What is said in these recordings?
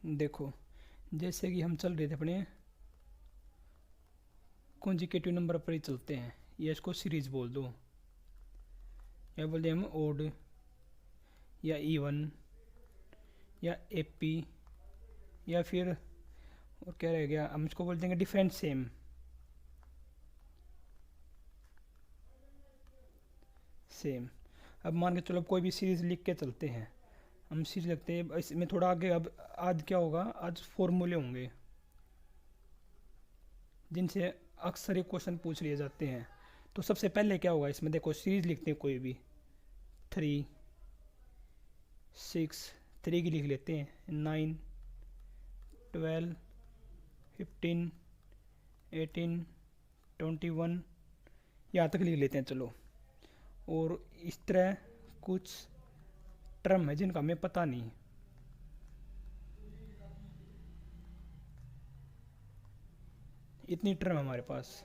देखो, जैसे कि हम चल रहे थे अपने कॉन्जिक्यूटिव नंबर पर ही चलते हैं, या इसको सीरीज बोल दो, या बोल दें हम ओड या इवन या एपी, या फिर और क्या रह गया, हम इसको बोल देंगे डिफरेंट सेम। सेम। अब मान के चलो कोई भी सीरीज लिख के चलते हैं, हम सीरीज लिखते हैं इसमें थोड़ा आगे। अब आज क्या होगा, आज फॉर्मूले होंगे जिनसे अक्सर ये क्वेश्चन पूछ लिए जाते हैं। तो सबसे पहले क्या होगा इसमें, देखो सीरीज लिखते हैं कोई भी, 3 6, 3 की लिख लेते हैं, 9 12 15 18 21, यहाँ तक लिख लेते हैं चलो। और इस तरह कुछ टर्म है जिनका हमें पता नहीं, इतनी टर्म है हमारे पास।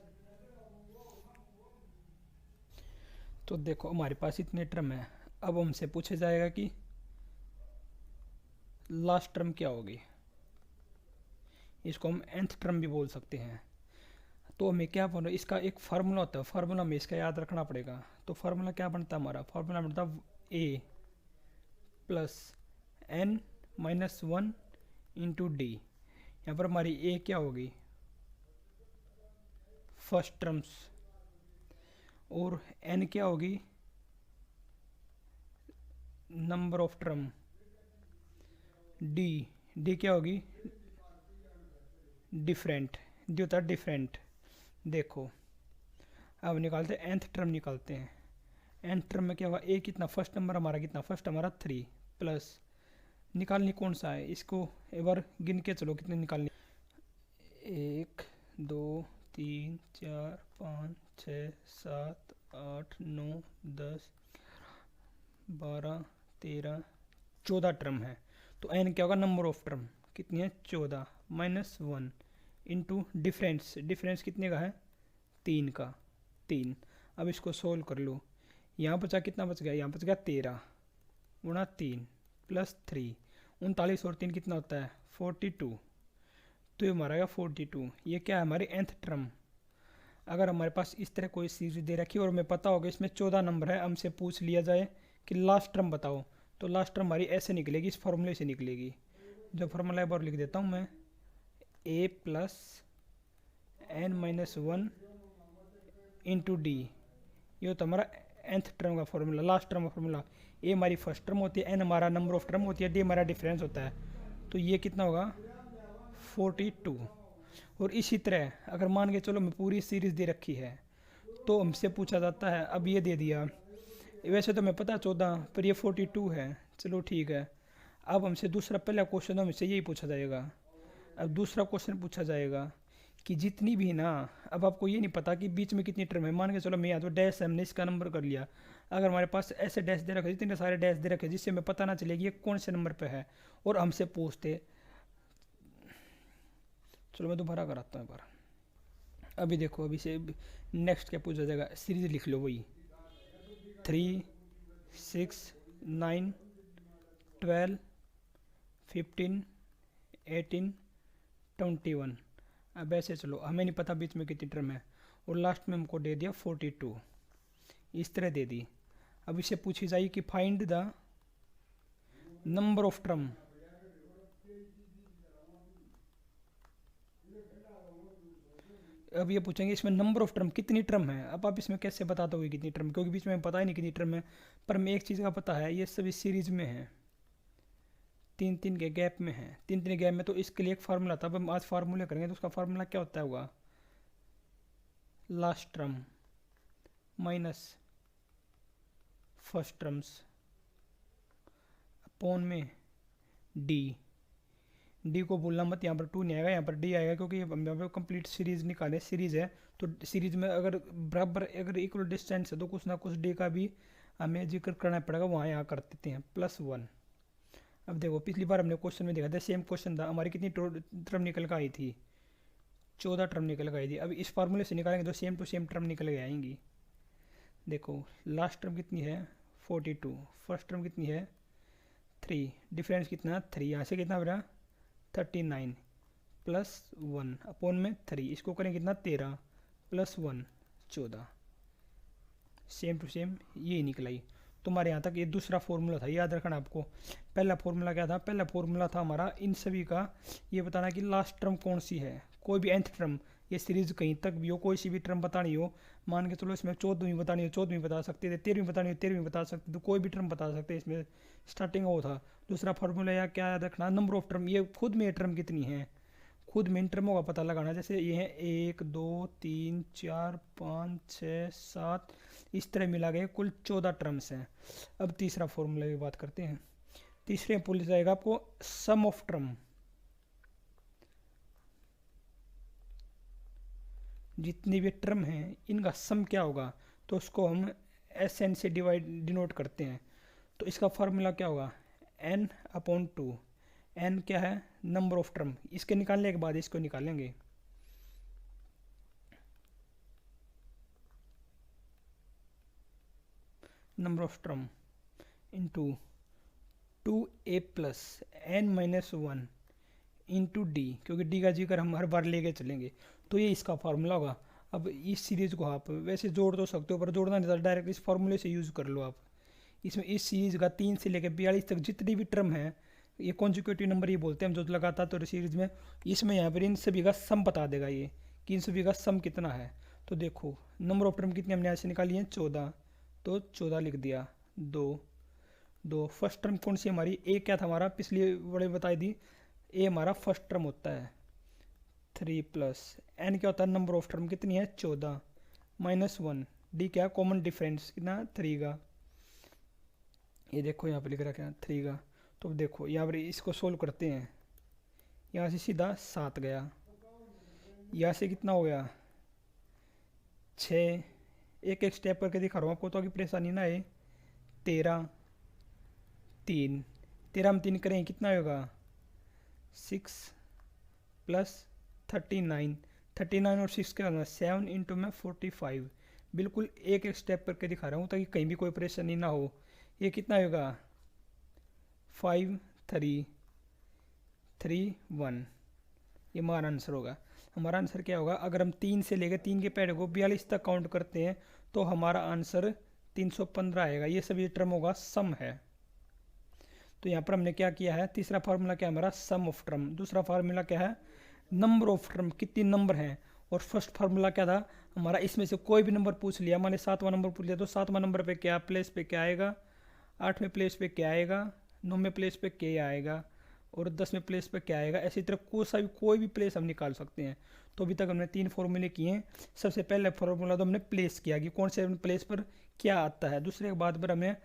तो देखो हमारे पास इतने टर्म है। अब हमसे पूछा जाएगा कि लास्ट टर्म क्या होगी, इसको हम nth टर्म भी बोल सकते हैं। तो हमें क्या बोलो, इसका एक फार्मूला होता है, फार्मूला हमें इसका याद रखना पड़ेगा। तो फार्मूला क्या बनता है हमारा, फार्मूला बनता है a plus n minus 1 into D. यहाँ पर हमारी a क्या होगी, फर्स्ट टर्म्स, और n क्या होगी, नंबर ऑफ टर्म, डी क्या होगी, डिफरेंट, डी होता है डिफरेंट। देखो अब निकालते हैं nth टर्म निकालते हैं। nth टर्म में क्या होगा, ए कितना, फर्स्ट नंबर हमारा कितना, फर्स्ट हमारा 3, प्लस निकालनी कौन सा है, इसको एक बार गिन के चलो कितने निकालने, 1 2 3 4 5 6 7 8 9 10 12 13 14 टर्म है। तो n क्या होगा, नंबर ऑफ टर्म कितनी है, 14 माइनस 1 इंटू डिफरेंस, डिफरेंस कितने का है, 3 का, 3। अब इसको सोल्व कर लो, यहाँ बचा कितना बच गया, यहाँ बच गया 13 गुणा 3 प्लस 3, 39 और 3 कितना होता है, 42। तो ये हमारा गया 42। ये क्या है, हमारी nth टर्म। अगर हमारे पास इस तरह कोई सीरीज दे रखी है और हमें पता होगा इसमें 14 नंबर है, हमसे पूछ लिया जाए कि लास्ट टर्म बताओ, तो लास्ट टर्म हमारी ऐसे निकलेगी, इस फॉर्मूले से निकलेगी। जो फॉर्मूला एक बार लिख देता हूँ मैं, a plus n minus 1 into D, ये होता है हमारा nth टर्म का फॉर्मूला, लास्ट टर्म का फॉर्मूला। ए हमारी फर्स्ट टर्म होती है, एन हमारा नंबर ऑफ टर्म होती है, डी हमारा डिफरेंस होता है। तो ये कितना होगा, 42। और इसी तरह अगर मान के चलो मैं पूरी सीरीज दे रखी है, तो हमसे पूछा जाता है, अब ये दे दिया, वैसे तो मैं पता 14 पर ये 42 है, चलो ठीक है। अब हमसे दूसरा, पहला क्वेश्चन हमसे यही पूछा जाएगा। अब दूसरा क्वेश्चन पूछा जाएगा कि जितनी भी ना, अब आपको ये नहीं पता कि बीच में कितनी टर्म है, मान के चलो मैं या तो डैश हमने इसका नंबर कर लिया। अगर हमारे पास ऐसे डैश दे रखे, जितने सारे डैश दे रखे, जिससे हमें पता ना चलेगी ये कौन से नंबर पे है, और हमसे पूछते, चलो मैं दोबारा कराता हूँ एक बार। अभी देखो, अभी से नेक्स्ट क्या पूछा जाएगा, सीरीज लिख लो वही, 3 6 9 12 15 18 21। अब ऐसे चलो, हमें नहीं पता बीच में कितनी टर्म है, और लास्ट में हमको दे दिया 42, इस तरह दे दी। अब इससे पूछी जाए कि find the number of term, अब ये पूछेंगे इसमें नंबर ऑफ टर्म कितनी टर्म है। अब आप इसमें कैसे बता दोगे कितनी टर्म, क्योंकि बीच में पता ही नहीं कितनी टर्म है। पर हमें एक चीज़ का पता है, ये सभी सीरीज में है, 3 3 के गैप में है, 3 3 गैप में। तो इसके लिए एक फार्मूला था, अब हम आज फार्मूला करेंगे। तो उसका फार्मूला क्या होता है, होगा last term minus first terms upon में डी को भूलना मत, यहाँ पर 2 नहीं आएगा, यहाँ पर डी आएगा, क्योंकि यहाँ पर कंप्लीट सीरीज निकाले, सीरीज है। तो सीरीज में अगर बराबर, अगर इक्वल डिस्टेंस है, तो कुछ ना कुछ डी का भी हमें जिक्र करना पड़ेगा, वहाँ यहाँ कर देते हैं, +1। अब देखो पिछली बार हमने क्वेश्चन में देखा था, सेम क्वेश्चन था, हमारी कितनी टर्म निकल कर आई थी, 14 टर्म निकल कर आई थी। अब इस फार्मूले से निकालेंगे तो सेम टू सेम टर्म निकल के आएंगी। देखो लास्ट टर्म कितनी है, 42, फर्स्ट टर्म कितनी है, 3, डिफरेंस कितना, 3, यहाँ से कितना बना, 39 प्लस 1 अपॉन में 3, इसको करें कितना 13 प्लस 1 14, सेम टू सेम ये निकला ही। तुम्हारे यहाँ तक ये दूसरा फॉर्मूला था, याद रखना आपको। पहला फॉर्मूला क्या था? पहला फॉर्मूला था हमारा इन सभी का ये बताना कि लास्ट टर्म कौन सी है, कोई भी nth टर्म, ये सीरीज कहीं तक भी हो, कोई सी भी टर्म बतानी हो, मान के चलो इसमें 14वीं बतानी हो 14वीं बता सकते थे, 13वीं बतानी हो 13वीं बता सकते, तो कोई भी टर्म बता सकते, इसमें स्टार्टिंग वो था। दूसरा फॉर्मूला या क्या याद रखना, नंबर ऑफ टर्म, ये खुद में टर्म कितनी है, खुद में इन टर्मों का पता लगाना। जैसे ये है 1 2 3 4 5 6 7, इस तरह मिला गया कुल 14 टर्म्स हैं। अब तीसरा फॉर्मूला की बात करते हैं। तीसरे पुल जाएगा आपको सम ऑफ टर्म, जितनी भी टर्म हैं इनका सम क्या होगा, तो उसको हम SN से डिनोट करते हैं। तो इसका फार्मूला क्या होगा, n अपॉन 2, n क्या है, नंबर ऑफ टर्म, इसके निकालने के बाद इसको निकालेंगे। Number of term into 2a plus n minus 1 into D, क्योंकि डी का जी कर हम हर बार लेके चलेंगे, तो ये इसका फार्मूला होगा। अब इस सीरीज को आप वैसे जोड़ तो सकते हो, पर जोड़ना नहीं था, डायरेक्ट इस फार्मूले से यूज़ कर लो आप। इसमें इस सीरीज का 3 से लेकर 42 तक जितनी भी टर्म है, ये कॉन्जिक्यूटिव नंबर ये बोलते हैं हम, जो लगातार तो सीरीज में, इसमें यहाँ पर इन सभी का सम बता देगा ये कि इन सभी का सम कितना है। तो देखो नंबर ऑफ टर्म कितनी हमने ऐसे निकाली है 14, तो 14 लिख दिया। 2 फर्स्ट टर्म कौन सी हमारी, ए क्या था हमारा, पिछली बड़े बताई दी, ए हमारा फर्स्ट टर्म होता है। 3 प्लस एन क्या होता है, नंबर ऑफ टर्म कितनी है 14 माइनस 1, डी क्या कॉमन डिफरेंस कितना 3 का, ये देखो यहाँ पे लिख रखा है 3 का। तो देखो यहाँ पर इसको सोल्व करते हैं, यहाँ से सीधा 7 गया, यहाँ से कितना हो गया 6, एक एक स्टेप करके दिखा रहा हूँ आपको तो कि परेशानी ना है। 13 हम 3 करें कितना होगा 6 प्लस 39 और 6 क्या होगा 7 इंटू में 45, बिल्कुल एक एक स्टेप करके दिखा रहा हूँ ताकि कहीं भी कोई परेशानी ना हो। ये कितना होगा 5 3 3 1, ये हमारा आंसर होगा। हमारा आंसर क्या होगा, अगर हम 3 से लेकर 3 के पैड को 42 तक काउंट करते हैं तो हमारा आंसर 315 आएगा। ये सभी टर्मों का सम है। तो यहाँ पर हमने क्या किया है, तीसरा फार्मूला क्या है हमारा सम ऑफ टर्म, दूसरा फार्मूला क्या है नंबर ऑफ टर्म, कितनी नंबर हैं, और फर्स्ट फार्मूला क्या था हमारा, इसमें से कोई भी नंबर पूछ लिया, मान ली 7वां नंबर पूछ लिया तो 7वां नंबर पे क्या प्लेस पे क्या आएगा, 8वें प्लेस पे क्या आएगा, 9वें प्लेस पे क्या आएगा, और 10वें प्लेस पे क्या आएगा। ऐसी तरह कोई भी प्लेस हम निकाल सकते हैं। तो अभी तक हमने 3 फॉर्मूले किए हैं। सबसे पहले फार्मूला तो हमने प्लेस किया कि कौन से प्लेस पर क्या आता है। दूसरे के बाद पर हमें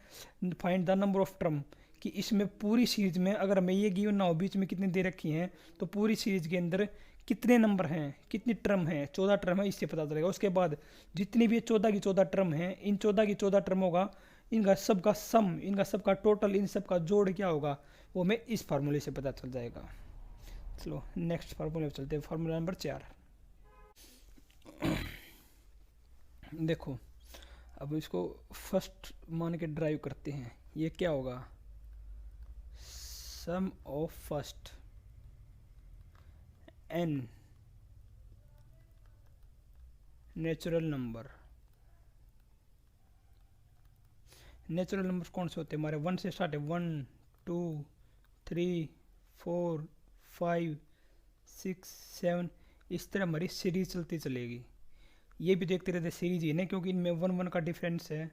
find the number of term, कि इसमें पूरी सीरीज में अगर हमें ये गिवन ना हो बीच में कितनी दे रखी हैं, तो पूरी सीरीज के अंदर कितने नंबर हैं, कितनी टर्म है, 14 टर्म है, इससे पता चलेगा। उसके बाद जितनी भी 14 की 14 टर्म हैं, इन 14 की 14 टर्मों का इनका सबका सम, इनका सबका टोटल, इन सब का जोड़ क्या होगा वो हमें इस फार्मूले से पता चल जाएगा। चलो नेक्स्ट फार्मूले पर चलते हैं, फार्मूला नंबर 4। देखो अब इसको फर्स्ट मान के ड्राइव करते हैं। ये क्या होगा, sum of first n natural number. Natural number कौन से होते हैं हमारे, 1 से स्टार्ट है, 1 2 3 4 5 6 7, इस तरह हमारी सीरीज चलती चलेगी। ये भी देखते रहते सीरीज ही नहीं, क्योंकि इनमें 1 1 का डिफरेंस है,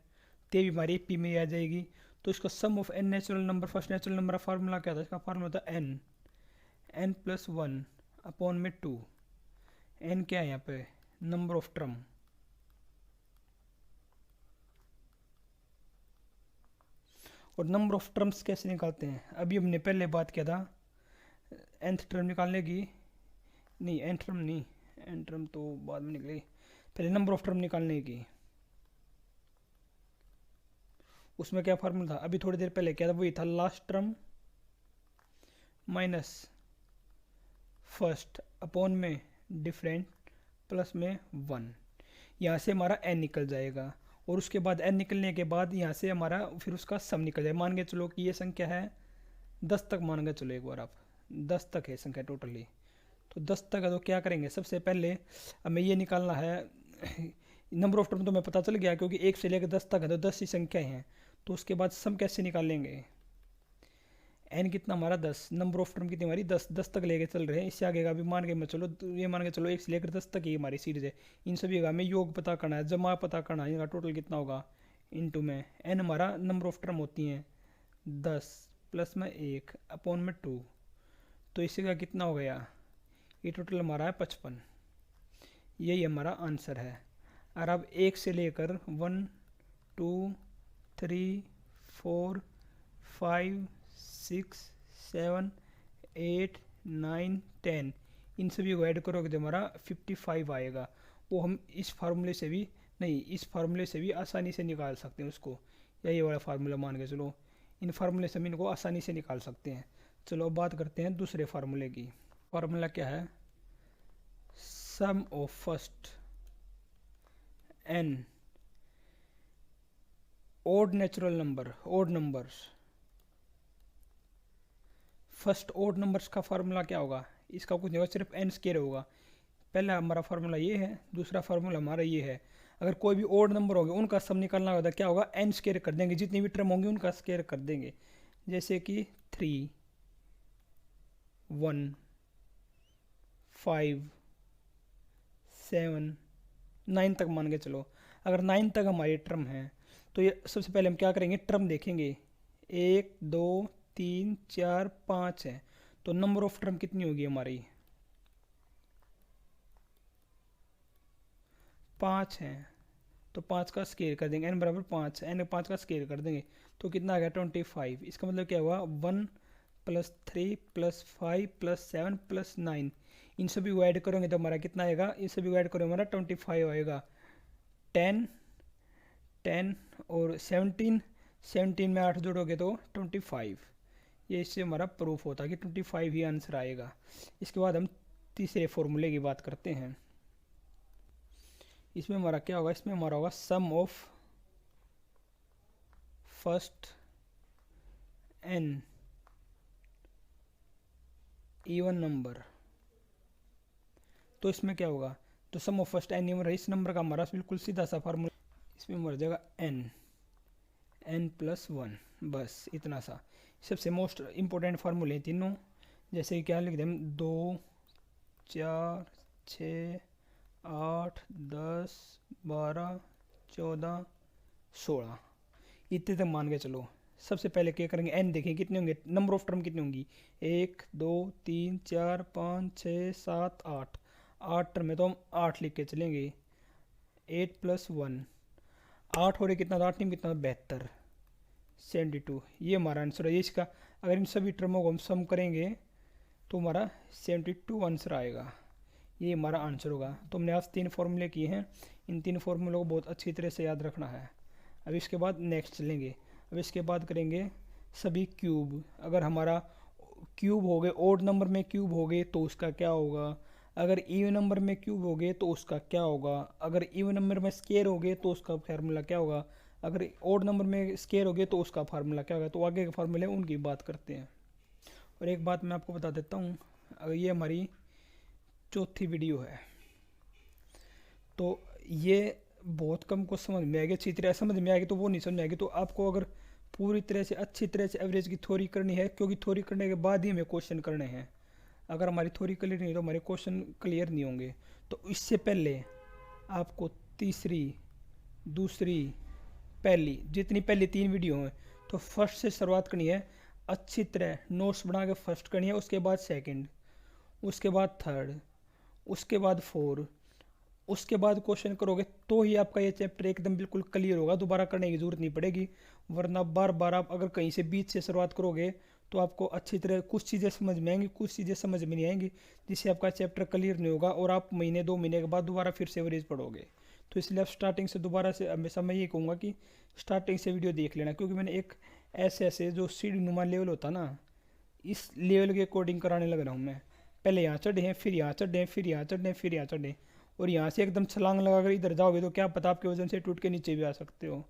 ते भी हमारी एपी में आ जाएगी। तो इसका sum of n natural number, first natural number का फार्मूला क्या था, इसका फार्मूला था n प्लस 1 अपॉन में 2। n क्या है यहाँ पे, नंबर ऑफ टर्म। और नंबर ऑफ टर्म्स कैसे निकालते हैं, अभी हमने पहले बात किया था nth टर्म निकालने की, नहीं n टर्म नहीं, n टर्म तो बाद में निकलेगी, पहले नंबर ऑफ टर्म निकालने की। उसमें क्या फार्मूला था, अभी थोड़ी देर पहले क्या था, वही था last term minus first upon में डिफरेंट प्लस में 1। यहाँ से हमारा n निकल जाएगा, और उसके बाद n निकलने के बाद यहाँ से हमारा फिर उसका सम निकल जाएगा। मान के चलो कि ये संख्या है 10 तक, मान के चलो एक बार आप 10 तक है संख्या टोटली। तो 10 तक है तो क्या करेंगे, सबसे पहले हमें ये निकालना है नंबर ऑफ टर्म तो हमें पता चल गया क्योंकि 1 से लेकर 10 तक है तो 10 ही संख्याएं हैं। तो उसके बाद सम कैसे निकालेंगे, एन कितना हमारा 10, नंबर ऑफ टर्म कितनी हमारी 10, 10 तक लेके चल रहे हैं। इससे आगे का भी मान के मैं चलो, ये मान के चलो 1 से लेकर 10 तक ही हमारी सीरीज है। इन सभी का हमें योग पता करना है, जमा पता करना है, इनका टोटल कितना होगा इनटू में एन हमारा नंबर ऑफ टर्म होती हैं 10 प्लस में 1 अपॉन में 2, तो इसी का कितना हो गया, ये टोटल हमारा है 55। यही हमारा आंसर है। और अब 1 से लेकर 1 2 3 4 5 6 7 8 9 10 इन सभी को ऐड करोगे तो हमारा 55 आएगा। वो हम इस फार्मूले से भी नहीं, इस फार्मूले से भी आसानी से निकाल सकते हैं उसको, या ये वाला फार्मूला मान के चलो, इन फार्मूले से हम इनको आसानी से निकाल सकते हैं। चलो अब बात करते हैं दूसरे फार्मूले की। फार्मूला क्या है, sum of first n odd natural number, odd numbers, first odd numbers का फार्मूला क्या होगा, इसका कुछ नहीं होगा, सिर्फ एन स्क्वायर होगा। पहला हमारा फार्मूला ये है, दूसरा फार्मूला हमारा ये है। अगर कोई भी ओड नंबर होगा उनका सम निकालना होगा क्या होगा, एन स्क्वायर कर देंगे, जितनी भी टर्म होंगी उनका स्क्वायर कर देंगे। जैसे कि 3 1 5 7 9 तक मान के चलो। अगर 9 तक हमारी टर्म है तो ये सबसे पहले हम क्या करेंगे, टर्म देखेंगे, 1 2 3 4 5 है, तो नंबर ऑफ टर्म कितनी होगी हमारी, 5 है, तो 5 का स्केयर कर देंगे, n बराबर 5, n 5 का स्केयर कर देंगे तो कितना आ गया 25। इसका मतलब क्या हुआ 1 प्लस 3 प्लस 5 प्लस 7 प्लस 9, इन सभी को ऐड करेंगे तो हमारा कितना आएगा, इन सभी को ऐड करेंगे हमारा 25 आएगा। 10 10 और 17 17 में 8 जोड़ोगे तो 25। ये इससे हमारा प्रूफ होता है कि 25 ही आंसर आएगा। इसके बाद हम तीसरे फॉर्मूले की बात करते हैं। इसमें हमारा क्या होगा, इसमें हमारा होगा sum of first n even number, तो इसमें क्या होगा, तो sum of first n even, इस नंबर का हमारा बिल्कुल सीधा सा फार्मूला, इसमें मर जाएगा n प्लस 1, बस इतना सा। सबसे मोस्ट इंपॉर्टेंट फार्मूले हैं तीनों, जैसे कि क्या लिख दें हम, 2 4 6 8 10 12 14 16 इतने तक मान के चलो। सबसे पहले क्या करेंगे, n देखें कितने होंगे, नंबर ऑफ टर्म कितने होंगी, 1 2 3 4 5 6 7 8, 8 टर्म है तो हम 8 लिख के चलेंगे। 8 प्लस 1 8 हो रहे कितना, 8 टीम कितना 72 72, ये हमारा आंसर है। ये इसका अगर इन सभी टर्मों को हम सम करेंगे तो हमारा 72 आंसर आएगा, ये हमारा आंसर होगा। तो हमने आज 3 फॉर्मूले किए हैं, इन 3 फॉर्मूलों को बहुत अच्छी तरह से याद रखना है। अब इसके बाद नेक्स्ट चलेंगे, अब इसके बाद करेंगे सभी क्यूब। अगर हमारा क्यूब हो गए, ओड नंबर में क्यूब हो गए तो उसका क्या होगा, अगर इवन नंबर में क्यूब हो गए तो उसका क्या होगा, अगर इवन नंबर में स्केयर हो गए तो उसका फार्मूला क्या होगा, अगर ओड नंबर में स्केयर हो गए तो उसका फार्मूला क्या होगा। तो आगे के फार्मूले उनकी बात करते हैं। और एक बात मैं आपको बता देता हूँ, अगर ये हमारी चौथी वीडियो है तो ये बहुत कम को समझ में आएगी, अच्छी तरह समझ में आएगी तो वो नहीं समझ में आएगी। तो आपको अगर पूरी तरह से अच्छी तरह से एवरेज की थ्योरी करनी है, क्योंकि थ्योरी करने के बाद ही हमें क्वेश्चन करने हैं, अगर हमारी थ्योरी क्लियर नहीं तो हमारे क्वेश्चन क्लियर नहीं होंगे। तो इससे पहले आपको तीसरी दूसरी पहली जितनी पहली 3 वीडियो हैं तो फर्स्ट से शुरुआत करनी है, अच्छी तरह नोट्स बना के फर्स्ट करनी है, उसके बाद सेकंड, उसके बाद थर्ड, उसके बाद 4, उसके बाद क्वेश्चन करोगे तो ही आपका ये चैप्टर एकदम बिल्कुल क्लियर होगा, दोबारा करने की ज़रूरत नहीं पड़ेगी। वरना बार बार आप अगर कहीं से बीच से शुरुआत करोगे तो आपको अच्छी तरह कुछ चीज़ें समझ में आएंगी, कुछ चीज़ें समझ में नहीं आएंगी, जिससे आपका चैप्टर क्लियर नहीं होगा और आप महीने 2 महीने के बाद दोबारा फिर से एवरेज पढ़ोगे। तो इसलिए आप स्टार्टिंग से दोबारा से हमेशा मैं ये कहूँगा कि स्टार्टिंग से वीडियो देख लेना, क्योंकि मैंने एक ऐसे जो सीढ़ी नुमा लेवल होता ना, इस लेवल के अकॉर्डिंग कराने लग रहा हूँ मैं। पहले यहाँ चढ़े हैं, फिर यहाँ चढ़े, फिर यहाँ चढ़े, फिर यहाँ चढ़े, और यहाँ से एकदम छलांग लगा कर इधर जाओगे तो क्या पता आपके वजन से टूट के नीचे भी आ सकते हो,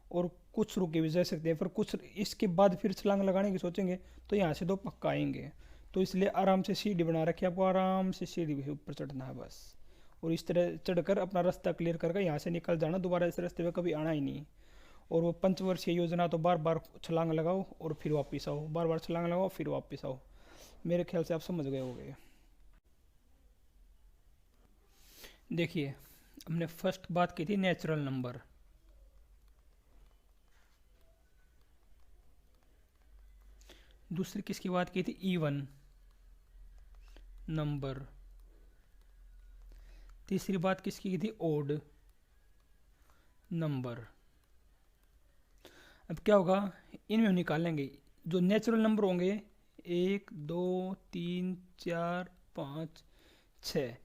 और कुछ रुके भी जा सकते हैं। फिर कुछ इसके बाद फिर छलांग लगाने की सोचेंगे तो यहाँ से तो पक्का आएंगे। तो इसलिए आराम से सीढ़ी बना रखी है आपको, आराम से सीढ़ी के ऊपर चढ़ना है बस। और इस तरह चढ़कर अपना रास्ता क्लियर करके यहाँ से निकल जाना, दोबारा इस रास्ते पे कभी आना ही नहीं। और वो पंचवर्षीय योजना तो बार बार छलांग लगाओ और फिर वापस आओ, बार बार छलांग लगाओ फिर वापस आओ। मेरे ख्याल से आप समझ गए होंगे। देखिए, हमने फर्स्ट बात की थी नेचुरल नंबर, दूसरी किसकी बात की थी, इवन नंबर, तीसरी बात किसकी की थी, ओड नंबर। अब क्या होगा, इनमें हम निकालेंगे जो नेचुरल नंबर होंगे, 1 2 3 4 5 6।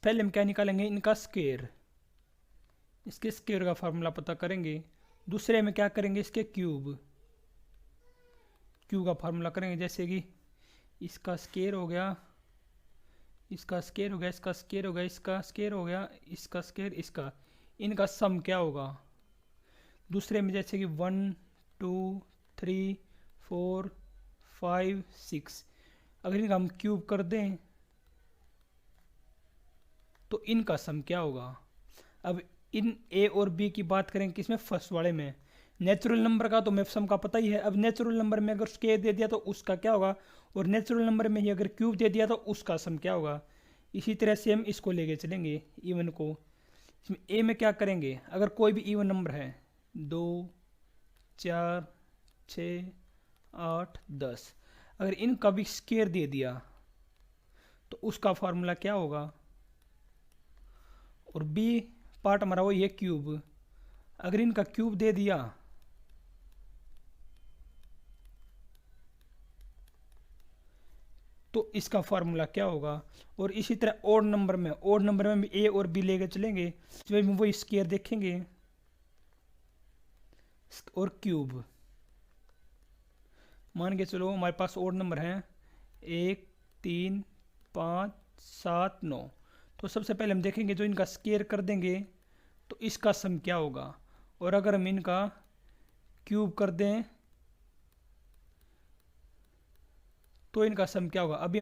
पहले हम क्या निकालेंगे, इनका स्क्वायर, इसके स्क्वायर का फार्मूला पता करेंगे। दूसरे में क्या करेंगे, इसके क्यूब, क्यूब का फार्मूला करेंगे। जैसे कि इसका स्क्वायर हो गया, इसका स्क्वायर हो गया, इसका स्क्वायर हो गया, इसका स्क्वायर हो गया, इसका स्क्वायर, इसका, इनका सम क्या होगा। दूसरे में जैसे कि 1 2 3 4 5 6, अगर इनका हम क्यूब कर दें तो इनका सम क्या होगा। अब इन ए और बी की बात करें किसमें, फर्स्ट वाले में। नेचुरल नंबर का तो सम का पता ही है। अब नेचुरल नंबर में अगर स्क्वायर दे दिया तो उसका क्या होगा, और नेचुरल नंबर में ही अगर क्यूब दे दिया तो उसका सम क्या होगा। इसी तरह से हम इसको लेके चलेंगे इवन को। इसमें ए में क्या करेंगे, अगर कोई भी इवन नंबर है 2 4 6 8 10, अगर इनका भी स्क्वायर दे दिया तो उसका फार्मूला क्या होगा। और बी पार्ट हमारा वो ये क्यूब, अगर इनका क्यूब दे दिया तो इसका फार्मूला क्या होगा। और इसी तरह ओड नंबर में, ओड नंबर में भी ए और बी लेके चलेंगे, इसमें वो स्क्वायर देखेंगे और क्यूब। मान के चलो हमारे पास ओड नंबर है 1 3 5 7 9, तो सबसे पहले हम देखेंगे जो इनका स्क्वायर कर देंगे तो इसका सम क्या होगा। और अगर हम इनका क्यूब कर दें तो इनका सम क्या होगा। अभी